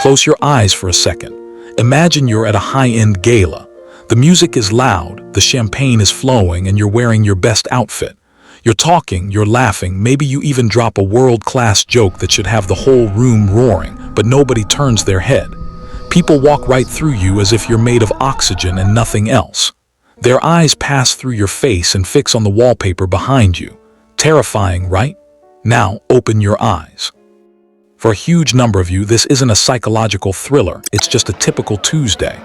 Close your eyes for a second. Imagine you're at a high-end gala. The music is loud, the champagne is flowing, and you're wearing your best outfit. You're talking, you're laughing, maybe you even drop a world-class joke that should have the whole room roaring, but nobody turns their head. People walk right through you as if you're made of oxygen and nothing else. Their eyes pass through your face and fix on the wallpaper behind you. Terrifying, right? Now, open your eyes. For a huge number of you, this isn't a psychological thriller, it's just a typical Tuesday.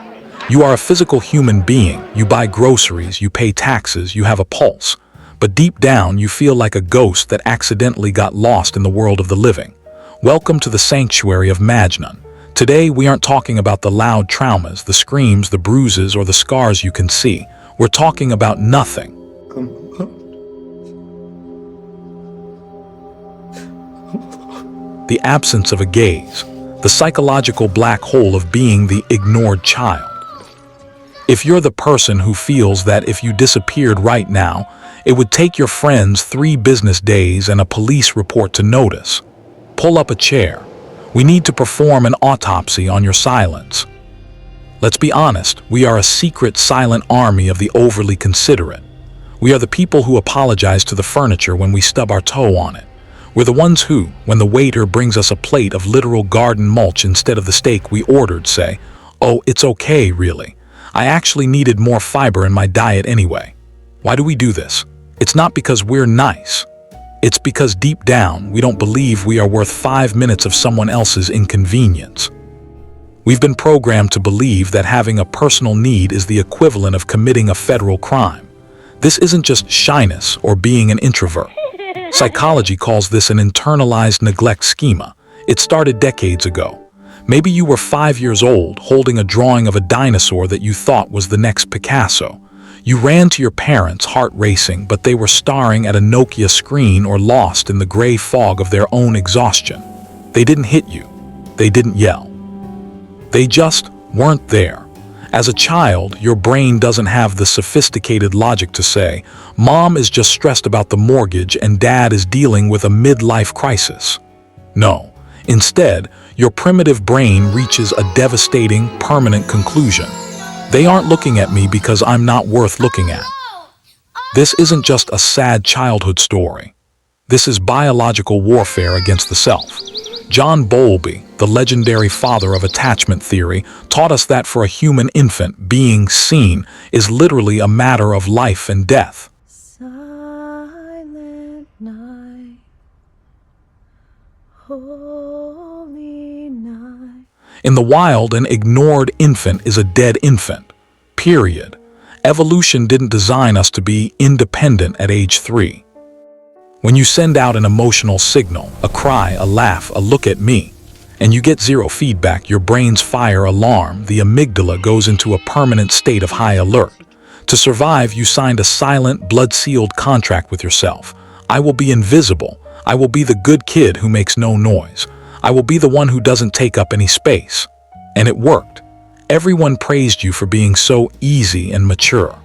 You are a physical human being, you buy groceries, you pay taxes, you have a pulse. But deep down, you feel like a ghost that accidentally got lost in the world of the living. Welcome to the sanctuary of Majnun. Today, we aren't talking about the loud traumas, the screams, the bruises, or the scars you can see. We're talking about nothing. The absence of a gaze, the psychological black hole of being the ignored child. If you're the person who feels that if you disappeared right now, it would take your friends 3 business days and a police report to notice, pull up a chair. We need to perform an autopsy on your silence. Let's be honest, we are a secret silent army of the overly considerate. We are the people who apologize to the furniture when we stub our toe on it. We're the ones who, when the waiter brings us a plate of literal garden mulch instead of the steak we ordered, say, "Oh, it's okay, really. I actually needed more fiber in my diet anyway." Why do we do this? It's not because we're nice. It's because deep down, we don't believe we are worth 5 minutes of someone else's inconvenience. We've been programmed to believe that having a personal need is the equivalent of committing a federal crime. This isn't just shyness or being an introvert. Psychology calls this an internalized neglect schema. It started decades ago. Maybe you were 5 years old, holding a drawing of a dinosaur that you thought was the next Picasso. You ran to your parents, heart racing, but they were staring at a Nokia screen or lost in the gray fog of their own exhaustion. They didn't hit you. They didn't yell. They just weren't there. As a child, your brain doesn't have the sophisticated logic to say, "Mom is just stressed about the mortgage and Dad is dealing with a midlife crisis." No. Instead, your primitive brain reaches a devastating, permanent conclusion. They aren't looking at me because I'm not worth looking at. This isn't just a sad childhood story. This is biological warfare against the self. John Bowlby, the legendary father of attachment theory, taught us that for a human infant, being seen is literally a matter of life and death. Silent night, holy night. In the wild, an ignored infant is a dead infant. Period. Evolution didn't design us to be independent at age 3. When you send out an emotional signal, a cry, a laugh, a look at me, and you get zero feedback, your brain's fire alarm, the amygdala, goes into a permanent state of high alert. To survive, you signed a silent, blood-sealed contract with yourself. I will be invisible. I will be the good kid who makes no noise. I will be the one who doesn't take up any space. And it worked. Everyone praised you for being so easy and mature.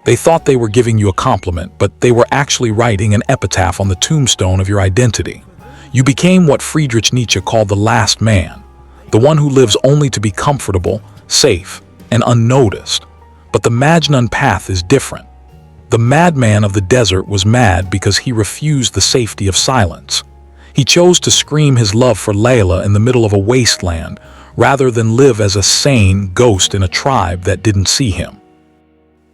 They thought they were giving you a compliment, but they were actually writing an epitaph on the tombstone of your identity. You became what Friedrich Nietzsche called the last man, the one who lives only to be comfortable, safe, and unnoticed. But the Majnun path is different. The madman of the desert was mad because he refused the safety of silence. He chose to scream his love for Layla in the middle of a wasteland, rather than live as a sane ghost in a tribe that didn't see him.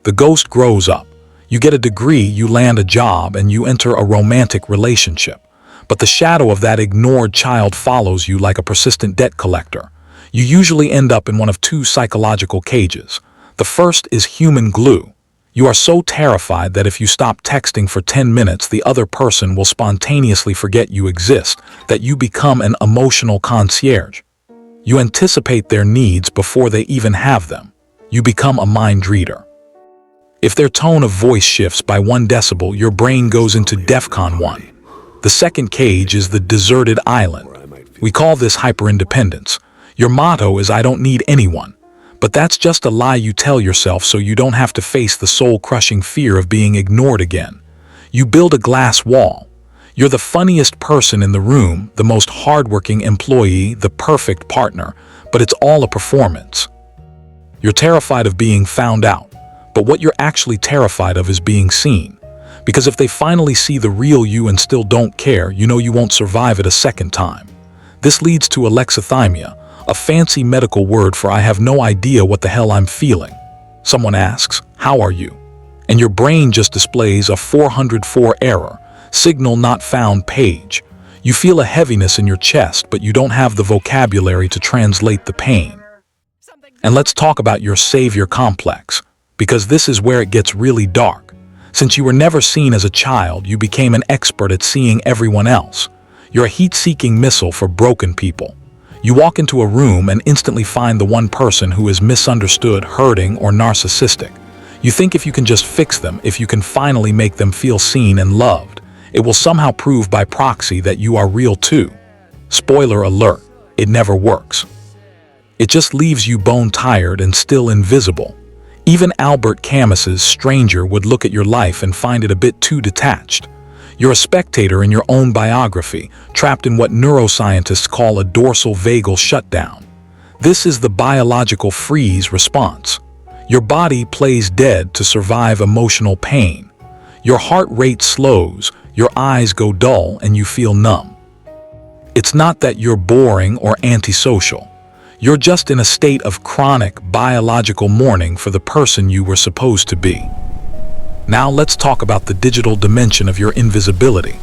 The ghost grows up. You get a degree, you land a job, and you enter a romantic relationship. But the shadow of that ignored child follows you like a persistent debt collector. You usually end up in one of 2 psychological cages. The first is human glue. You are so terrified that if you stop texting for 10 minutes, the other person will spontaneously forget you exist, that you become an emotional concierge. You anticipate their needs before they even have them. You become a mind reader. If their tone of voice shifts by 1 decibel, your brain goes into DEFCON 1. The second cage is the deserted island. We call this hyperindependence. Your motto is, "I don't need anyone." But that's just a lie you tell yourself so you don't have to face the soul-crushing fear of being ignored again. You build a glass wall. You're the funniest person in the room, the most hardworking employee, the perfect partner, but it's all a performance. You're terrified of being found out, but what you're actually terrified of is being seen. Because if they finally see the real you and still don't care, you know you won't survive it a second time. This leads to alexithymia, a fancy medical word for I have no idea what the hell I'm feeling. Someone asks, "How are you?" And your brain just displays a 404 error, signal not found page. You feel a heaviness in your chest, but you don't have the vocabulary to translate the pain. And let's talk about your savior complex, because this is where it gets really dark. Since you were never seen as a child, you became an expert at seeing everyone else. You're a heat-seeking missile for broken people. You walk into a room and instantly find the one person who is misunderstood, hurting, or narcissistic. You think if you can just fix them, if you can finally make them feel seen and loved, it will somehow prove by proxy that you are real too. Spoiler alert, it never works. It just leaves you bone-tired and still invisible. Even Albert Camus's Stranger would look at your life and find it a bit too detached. You're a spectator in your own biography, trapped in what neuroscientists call a dorsal vagal shutdown. This is the biological freeze response. Your body plays dead to survive emotional pain. Your heart rate slows, your eyes go dull, and you feel numb. It's not that you're boring or antisocial. You're just in a state of chronic biological mourning for the person you were supposed to be. Now let's talk about the digital dimension of your invisibility.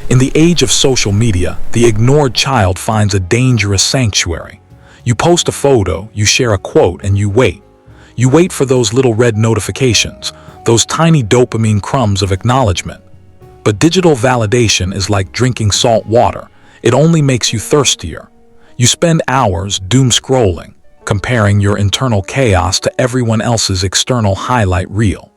In the age of social media, the ignored child finds a dangerous sanctuary. You post a photo, you share a quote, and you wait. You wait for those little red notifications, those tiny dopamine crumbs of acknowledgement. But digital validation is like drinking salt water. It only makes you thirstier. You spend hours doom scrolling, comparing your internal chaos to everyone else's external highlight reel.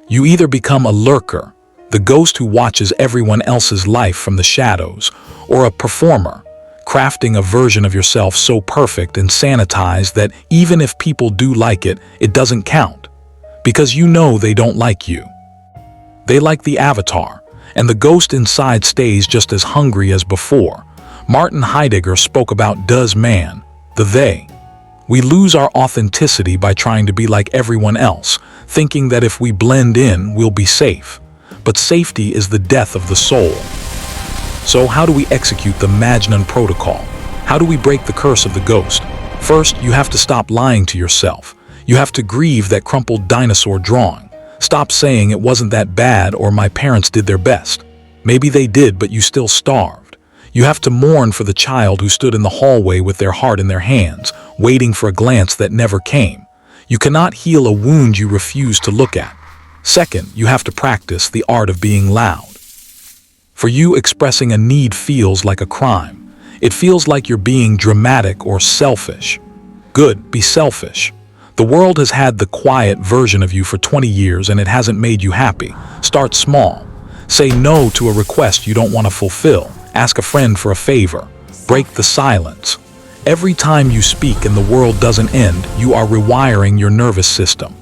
You either become a lurker, the ghost who watches everyone else's life from the shadows, or a performer, crafting a version of yourself so perfect and sanitized that even if people do like it, it doesn't count, because you know they don't like you. They like the avatar, and the ghost inside stays just as hungry as before. Martin Heidegger spoke about does man, the they. We lose our authenticity by trying to be like everyone else, thinking that if we blend in, we'll be safe. But safety is the death of the soul. So how do we execute the Majnun protocol? How do we break the curse of the ghost? First, you have to stop lying to yourself. You have to grieve that crumpled dinosaur drawing. Stop saying it wasn't that bad or my parents did their best. Maybe they did, but you still starved. You have to mourn for the child who stood in the hallway with their heart in their hands, waiting for a glance that never came. You cannot heal a wound you refuse to look at. Second, you have to practice the art of being loud. For you, expressing a need feels like a crime. It feels like you're being dramatic or selfish. Good, be selfish. The world has had the quiet version of you for 20 years and it hasn't made you happy. Start small. Say no to a request you don't want to fulfill. Ask a friend for a favor. Break the silence. Every time you speak and the world doesn't end, you are rewiring your nervous system.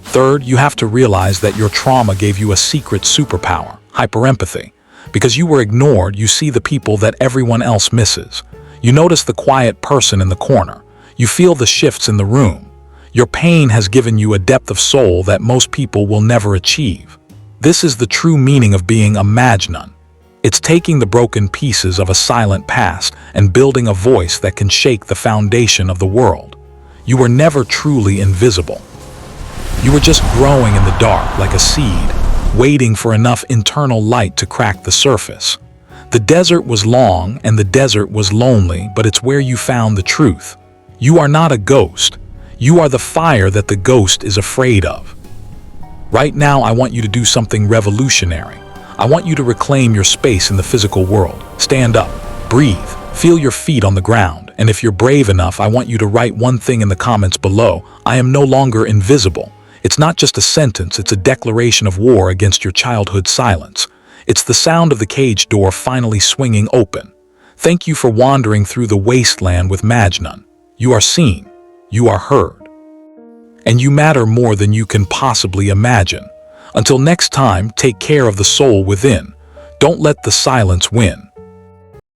Third, you have to realize that your trauma gave you a secret superpower, hyperempathy. Because you were ignored, you see the people that everyone else misses. You notice the quiet person in the corner. You feel the shifts in the room. Your pain has given you a depth of soul that most people will never achieve. This is the true meaning of being a Majnun. It's taking the broken pieces of a silent past and building a voice that can shake the foundation of the world. You were never truly invisible. You were just growing in the dark like a seed, waiting for enough internal light to crack the surface. The desert was long and the desert was lonely, but it's where you found the truth. You are not a ghost. You are the fire that the ghost is afraid of. Right now, I want you to do something revolutionary. I want you to reclaim your space in the physical world. Stand up, breathe, feel your feet on the ground, and if you're brave enough, I want you to write one thing in the comments below. I am no longer invisible. It's not just a sentence, it's a declaration of war against your childhood silence. It's the sound of the cage door finally swinging open. Thank you for wandering through the wasteland with Majnun. You are seen, you are heard, and you matter more than you can possibly imagine. Until next time, take care of the soul within. Don't let the silence win.